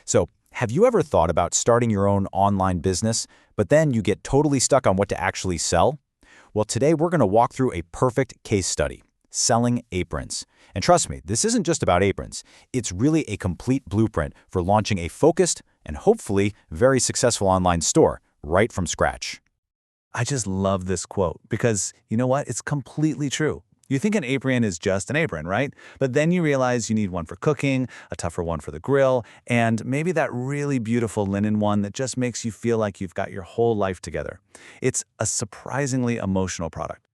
So, have you ever thought about starting your own online business, but then you get totally stuck on what to actually sell? Well, today we're going to walk through a perfect case study, selling aprons. And trust me, this isn't just about aprons. It's really a complete blueprint for launching a focused and hopefully very successful online store right from scratch. I just love this quote because, you know what? It's completely true. You think an apron is just an apron, right? But then you realize you need one for cooking, a tougher one for the grill, and maybe that really beautiful linen one that just makes you feel like you've got your whole life together. It's a surprisingly emotional product.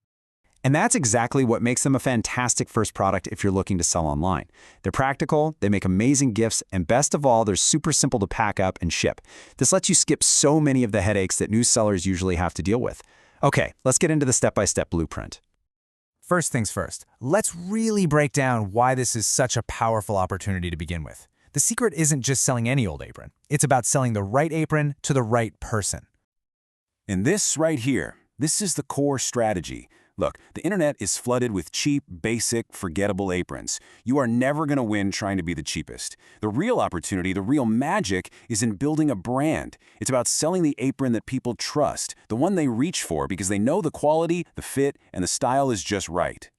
And that's exactly what makes them a fantastic first product if you're looking to sell online. They're practical, they make amazing gifts, and best of all, they're super simple to pack up and ship. This lets you skip so many of the headaches that new sellers usually have to deal with. Okay, let's get into the step-by-step blueprint. First things first, let's really break down why this is such a powerful opportunity to begin with. The secret isn't just selling any old apron. It's about selling the right apron to the right person. And this right here, this is the core strategy. Look, the internet is flooded with cheap, basic, forgettable aprons. You are never going to win trying to be the cheapest. The real opportunity, the real magic, is in building a brand. It's about selling the apron that people trust, the one they reach for because they know the quality, the fit, and the style is just right.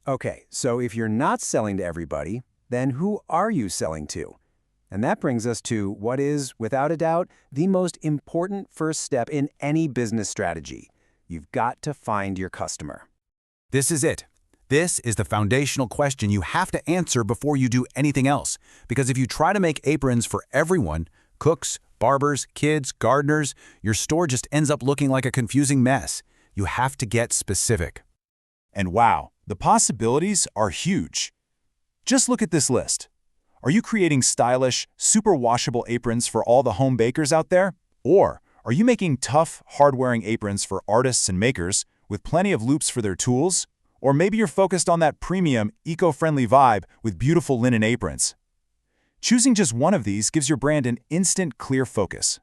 Okay, so if you're not selling to everybody, then who are you selling to? And that brings us to what is, without a doubt, the most important first step in any business strategy. You've got to find your customer. This is it. This is the foundational question you have to answer before you do anything else. Because if you try to make aprons for everyone, cooks, barbers, kids, gardeners, your store just ends up looking like a confusing mess. You have to get specific. And wow, the possibilities are huge. Just look at this list. Are you creating stylish, super washable aprons for all the home bakers out there? Or are you making tough, hard-wearing aprons for artists and makers with plenty of loops for their tools? Or maybe you're focused on that premium, eco-friendly vibe with beautiful linen aprons. Choosing just one of these gives your brand an instant, clear focus.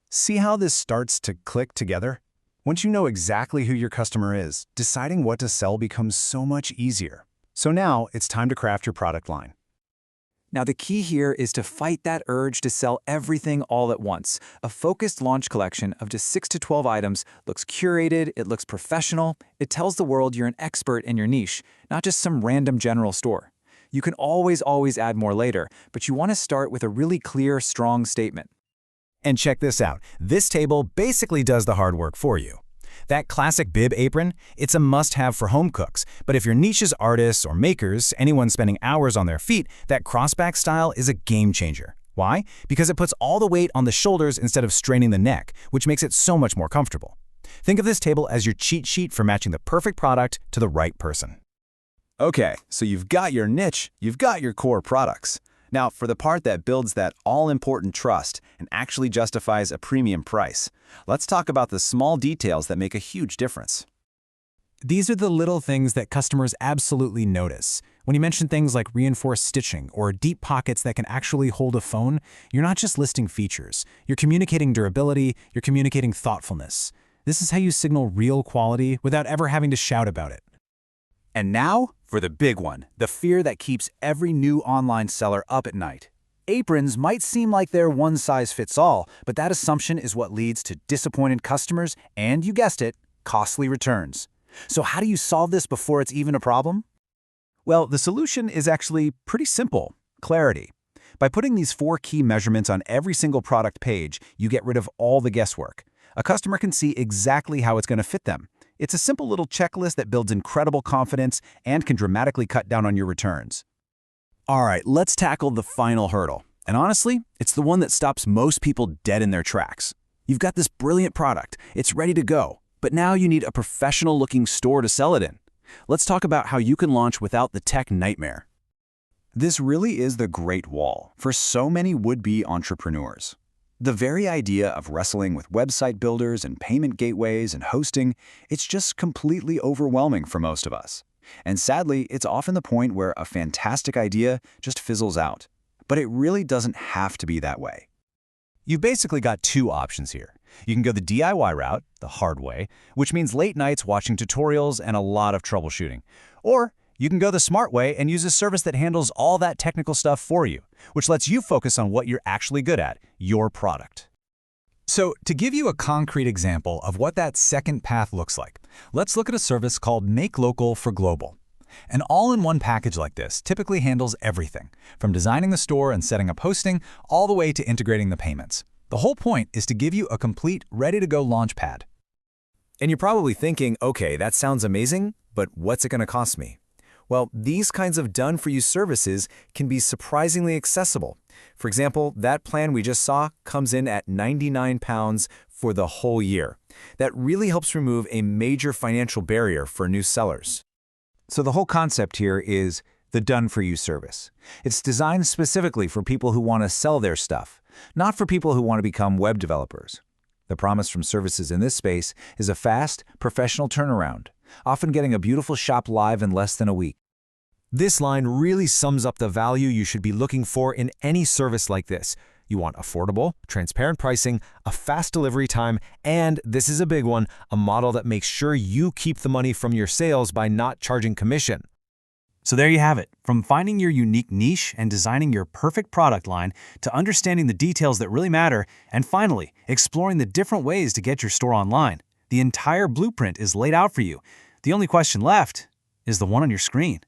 See how this starts to click together? Once you know exactly who your customer is, deciding what to sell becomes so much easier. So now it's time to craft your product line. Now the key here is to fight that urge to sell everything all at once. A focused launch collection of just 6 to 12 items looks curated, it looks professional, it tells the world you're an expert in your niche, not just some random general store. You can always add more later, but you want to start with a really clear, strong statement. And check this out. This table basically does the hard work for you. That classic bib apron, it's a must-have for home cooks, but if your niche is artists or makers, anyone spending hours on their feet, that crossback style is a game changer. Why? Because it puts all the weight on the shoulders instead of straining the neck, which makes it so much more comfortable. Think of this table as your cheat sheet for matching the perfect product to the right person. Okay, so you've got your niche, you've got your core products. Now, for the part that builds that all-important trust and actually justifies a premium price, let's talk about the small details that make a huge difference. These are the little things that customers absolutely notice. When you mention things like reinforced stitching or deep pockets that can actually hold a phone, you're not just listing features. You're communicating durability, you're communicating thoughtfulness. This is how you signal real quality without ever having to shout about it. And now, for the big one, the fear that keeps every new online seller up at night. Aprons might seem like they're one-size-fits-all, but that assumption is what leads to disappointed customers and, you guessed it, costly returns. So how do you solve this before it's even a problem? Well, the solution is actually pretty simple: clarity. By putting these 4 key measurements on every single product page, you get rid of all the guesswork. A customer can see exactly how it's going to fit them. It's a simple little checklist that builds incredible confidence and can dramatically cut down on your returns. All right, let's tackle the final hurdle. And honestly, it's the one that stops most people dead in their tracks. You've got this brilliant product, it's ready to go, but now you need a professional-looking store to sell it in. Let's talk about how you can launch without the tech nightmare. This really is the great wall for so many would-be entrepreneurs. The very idea of wrestling with website builders and payment gateways and hosting, it's just completely overwhelming for most of us. And sadly, it's often the point where a fantastic idea just fizzles out. But it really doesn't have to be that way. You've basically got 2 options here. You can go the DIY route, the hard way, which means late nights watching tutorials and a lot of troubleshooting. Or you can go the smart way and use a service that handles all that technical stuff for you, which lets you focus on what you're actually good at, your product. So, to give you a concrete example of what that second path looks like, let's look at a service called Make Local for Global. An all-in-one package like this typically handles everything, from designing the store and setting up hosting, all the way to integrating the payments. The whole point is to give you a complete, ready-to-go launchpad. And you're probably thinking, okay, that sounds amazing, but what's it going to cost me? Well, these kinds of done-for-you services can be surprisingly accessible. For example, that plan we just saw comes in at £99 for the whole year. That really helps remove a major financial barrier for new sellers. So the whole concept here is the done-for-you service. It's designed specifically for people who want to sell their stuff, not for people who want to become web developers. The promise from services in this space is a fast, professional turnaround, often getting a beautiful shop live in less than a week. This line really sums up the value you should be looking for in any service like this. You want affordable, transparent pricing, a fast delivery time, and, this is a big one, a model that makes sure you keep the money from your sales by not charging commission. So there you have it. From finding your unique niche and designing your perfect product line to understanding the details that really matter, and finally, exploring the different ways to get your store online. The entire blueprint is laid out for you. The only question left is the one on your screen.